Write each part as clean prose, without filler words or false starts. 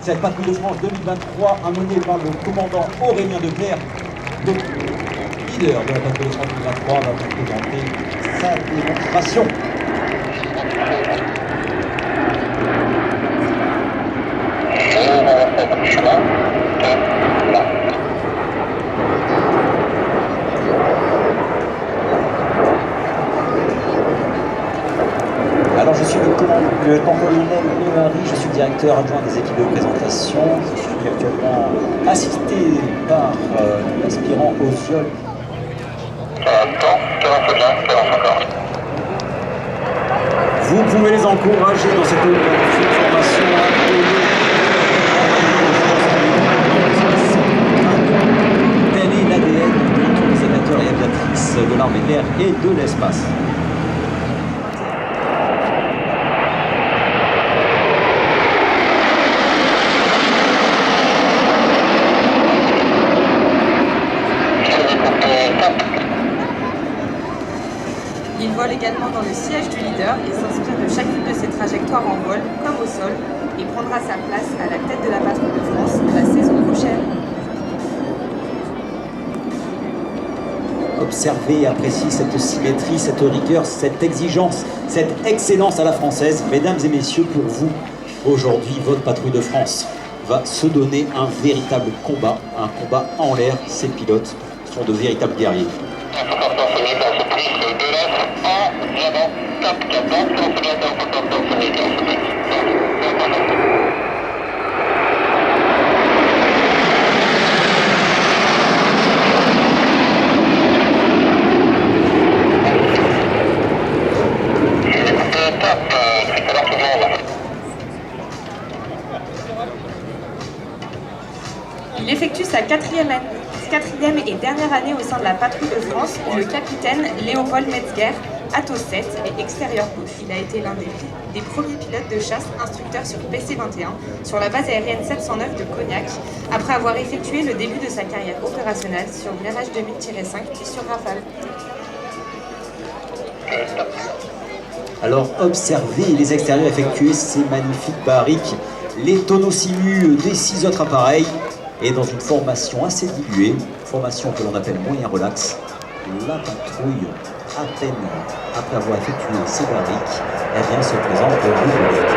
Cette patrouille de France 2023 amenée par le commandant Aurélien Declercq, le leader de la patrouille de France 2023, va vous présenter sa démonstration. Alors je suis le lieutenant-colonel Emery, je suis directeur adjoint des équipes de présentation. Je suis actuellement assisté par l'aspirant au sol. Vous pouvez les encourager dans cette formation. Tel est l'ADN de tous les aviateurs et aviatrices de l'armée de l'air et de l'espace. Il vole également dans le siège du leader et s'inspire de chacune de ses trajectoires en vol comme au sol et prendra sa place à la tête de la patrouille de France la saison prochaine. Observez et appréciez cette symétrie, cette rigueur, cette exigence, cette excellence à la française. Mesdames et messieurs, pour vous, aujourd'hui, votre patrouille de France va se donner un véritable combat en l'air. Ces pilotes sont de véritables guerriers. Il effectue sa quatrième et dernière année au sein de la patrouille de France où le capitaine Léopold Metzger, Atos 7 et extérieur gauche. Il a été l'un des premiers pilotes de chasse instructeurs sur PC-21 sur la base aérienne 709 de Cognac, après avoir effectué le début de sa carrière opérationnelle sur Mirage 2000-5 puis sur Rafale. Alors observez les extérieurs effectués, ces magnifiques barriques, les tonneaux simus des 6 autres appareils, et dans une formation assez diluée, formation que l'on appelle moyen relax, la patrouille, à peine après avoir effectué ces barriques, eh bien, se présente au bout de l'autre.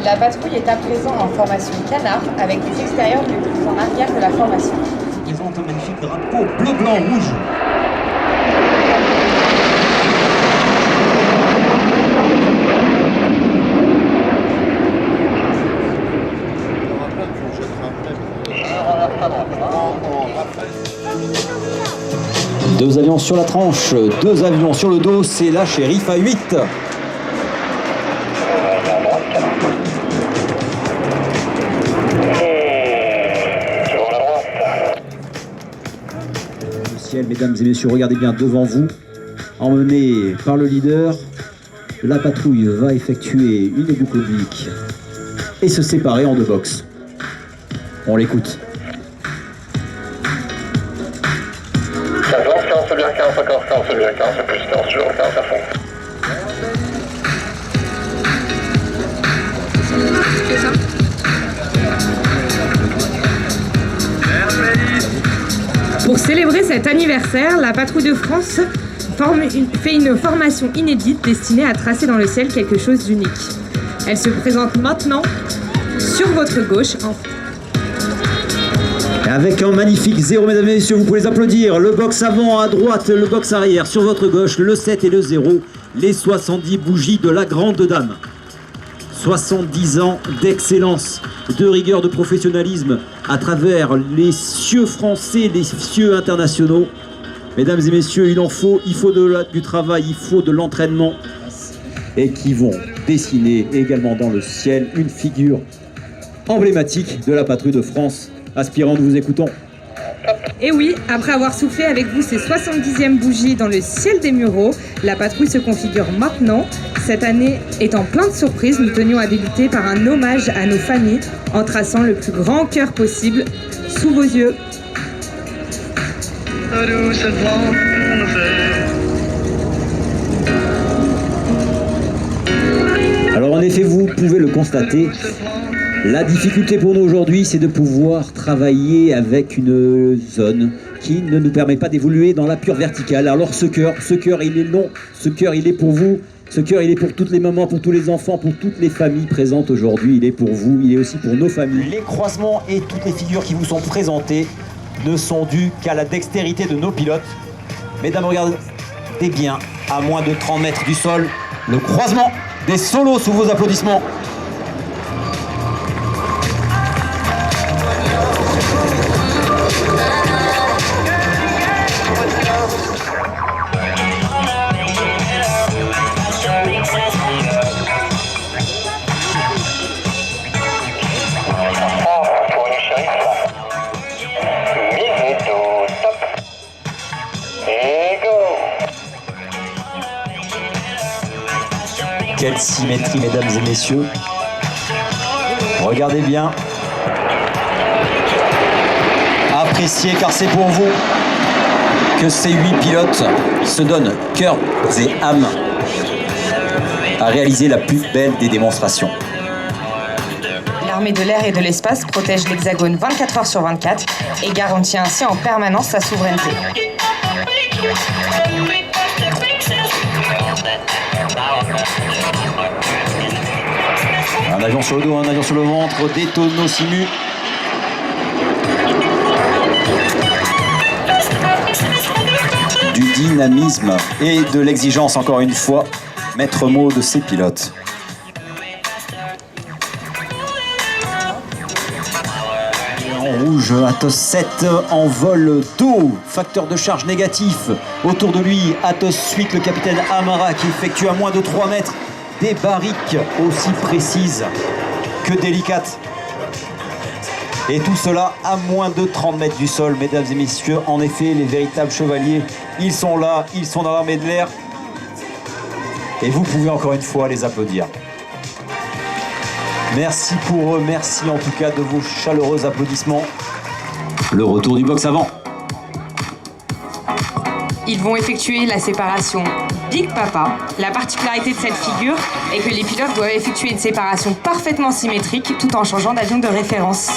La patrouille est à présent en formation canard avec les extérieurs les plus en arrière de la formation. Ils ont un magnifique drapeau bleu, blanc, rouge. Deux avions sur la tranche, 2 avions sur le dos, c'est la Shérif A8. Mesdames et messieurs, regardez bien devant vous, emmené par le leader, la patrouille va effectuer une boucle oblique et se séparer en 2 boxes. On l'écoute. 15, c'est bien 15, encore 15, c'est bien 15, c'est plus 15, toujours 15 à fond. Pour célébrer cet anniversaire, la patrouille de France fait une formation inédite destinée à tracer dans le ciel quelque chose d'unique. Elle se présente maintenant sur votre gauche. Avec un magnifique 0, mesdames et messieurs, vous pouvez les applaudir. Le box avant à droite, le box arrière sur votre gauche, le 7 et le 0, les 70 bougies de la grande dame. 70 ans d'excellence, de rigueur, de professionnalisme à travers les cieux français, les cieux internationaux. Mesdames et messieurs, il faut du travail, il faut de l'entraînement et qui vont dessiner également dans le ciel une figure emblématique de la patrouille de France. Aspirant, nous vous écoutons. Et oui, après avoir soufflé avec vous ses 70e bougies dans le ciel des Mureaux, la patrouille se configure maintenant. Cette année étant plein de surprises, nous tenions à débuter par un hommage à nos familles en traçant le plus grand cœur possible sous vos yeux. Alors en effet, vous pouvez le constater, la difficulté pour nous aujourd'hui, c'est de pouvoir travailler avec une zone qui ne nous permet pas d'évoluer dans la pure verticale. Alors ce cœur, il est long, ce cœur, il est pour vous, ce cœur, il est pour toutes les mamans, pour tous les enfants, pour toutes les familles présentes aujourd'hui. Il est pour vous, il est aussi pour nos familles. Les croisements et toutes les figures qui vous sont présentées ne sont dues qu'à la dextérité de nos pilotes. Mesdames, regardez bien, à moins de 30 mètres du sol, le croisement des solos sous vos applaudissements. Quelle symétrie, mesdames et messieurs. Regardez bien. Appréciez, car c'est pour vous que ces 8 pilotes se donnent cœur et âme à réaliser la plus belle des démonstrations. L'armée de l'air et de l'espace protège l'Hexagone 24 heures sur 24 et garantit ainsi en permanence sa souveraineté. Un avion sur le dos, un avion sur le ventre, des tonneaux simu. Du dynamisme et de l'exigence, encore une fois, maître mot de ces pilotes. En rouge, Atos 7 en vol d'eau, facteur de charge négatif. Autour de lui, Atos 8, le capitaine Amara qui effectue à moins de 3 mètres des barriques aussi précises que délicates. Et tout cela à moins de 30 mètres du sol, mesdames et messieurs. En effet, les véritables chevaliers, ils sont là, ils sont dans l'armée de l'air. Et vous pouvez encore une fois les applaudir. Merci pour eux, merci en tout cas de vos chaleureux applaudissements. Le retour du box avant. Ils vont effectuer la séparation Big Papa. La particularité de cette figure est que les pilotes doivent effectuer une séparation parfaitement symétrique tout en changeant d'avion de référence.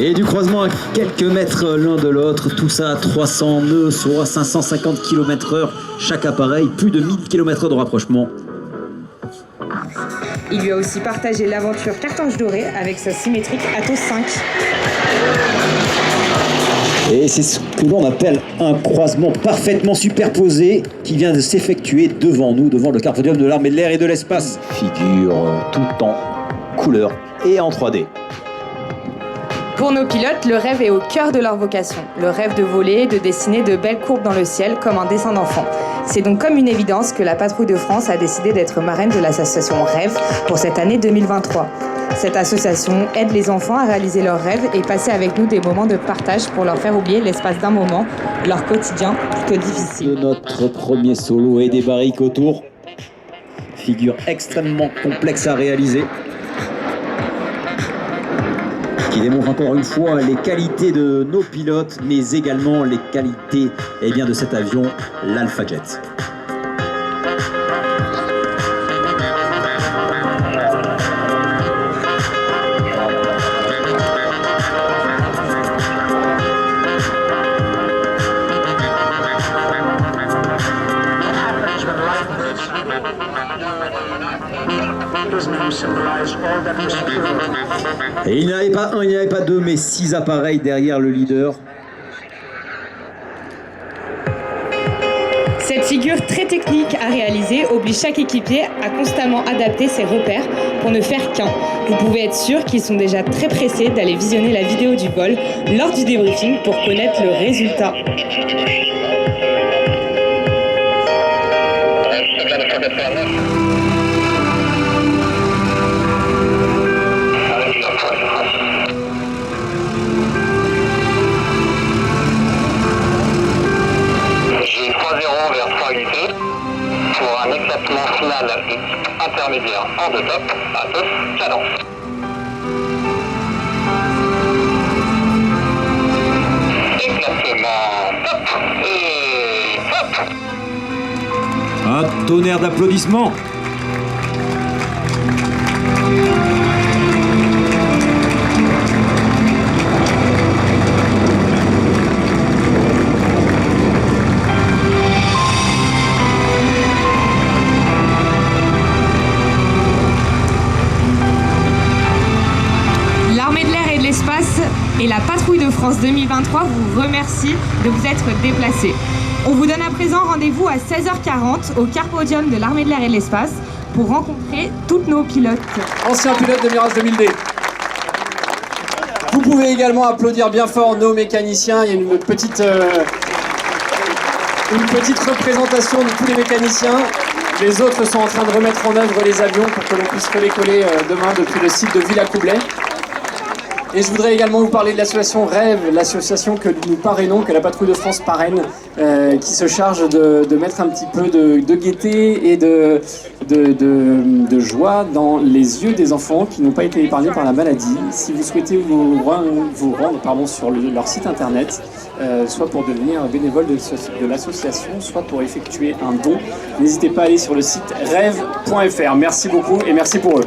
Et du croisement à quelques mètres l'un de l'autre, tout ça à 300 nœuds, soit 550 km/h chaque appareil, plus de 1000 km/h de rapprochement. Il lui a aussi partagé l'aventure Cartanche Dorée avec sa symétrique Atos 5. Et c'est ce que l'on appelle un croisement parfaitement superposé qui vient de s'effectuer devant nous, devant le carpodium de l'armée de l'air et de l'espace. Figure tout en couleur et en 3D. Pour nos pilotes, le rêve est au cœur de leur vocation. Le rêve de voler, de dessiner de belles courbes dans le ciel comme un dessin d'enfant. C'est donc comme une évidence que la Patrouille de France a décidé d'être marraine de l'association Rêve pour cette année 2023. Cette association aide les enfants à réaliser leurs rêves et passer avec nous des moments de partage pour leur faire oublier l'espace d'un moment, leur quotidien plus que difficile. De notre premier solo et des barriques autour. Figure extrêmement complexe à réaliser. Qui démontre encore une fois les qualités de nos pilotes, mais également les qualités de cet avion, l'Alpha Jet. Et il n'y avait pas un, il n'y avait pas deux, mais 6 appareils derrière le leader. Cette figure très technique à réaliser oblige chaque équipier à constamment adapter ses repères pour ne faire qu'un. Vous pouvez être sûr qu'ils sont déjà très pressés d'aller visionner la vidéo du vol lors du débriefing pour connaître le résultat. J'ai 3-0 vers 3 unités pour un éclatement final de type intermédiaire en deux top à top cadence. Éclatement top et top. Un tonnerre d'applaudissements. L'armée de l'air et de l'espace et la patrouille de France 2023 vous remercient de vous être déplacés. On vous donne à présent rendez-vous à 16h40 au car podium de l'armée de l'air et de l'espace pour rencontrer tous nos pilotes. Anciens pilotes de Mirage 2000D. Vous pouvez également applaudir bien fort nos mécaniciens. Il y a une petite représentation de tous les mécaniciens. Les autres sont en train de remettre en œuvre les avions pour que l'on puisse les coller demain depuis le site de Villacoublay. Et je voudrais également vous parler de l'association Rêve, l'association que nous parrainons, que la Patrouille de France parraine, qui se charge de mettre un petit peu de gaieté et de joie dans les yeux des enfants qui n'ont pas été épargnés par la maladie. Si vous souhaitez vous rendre sur leur site internet, soit pour devenir bénévole de l'association, soit pour effectuer un don, n'hésitez pas à aller sur le site rêve.fr. Merci beaucoup et merci pour eux.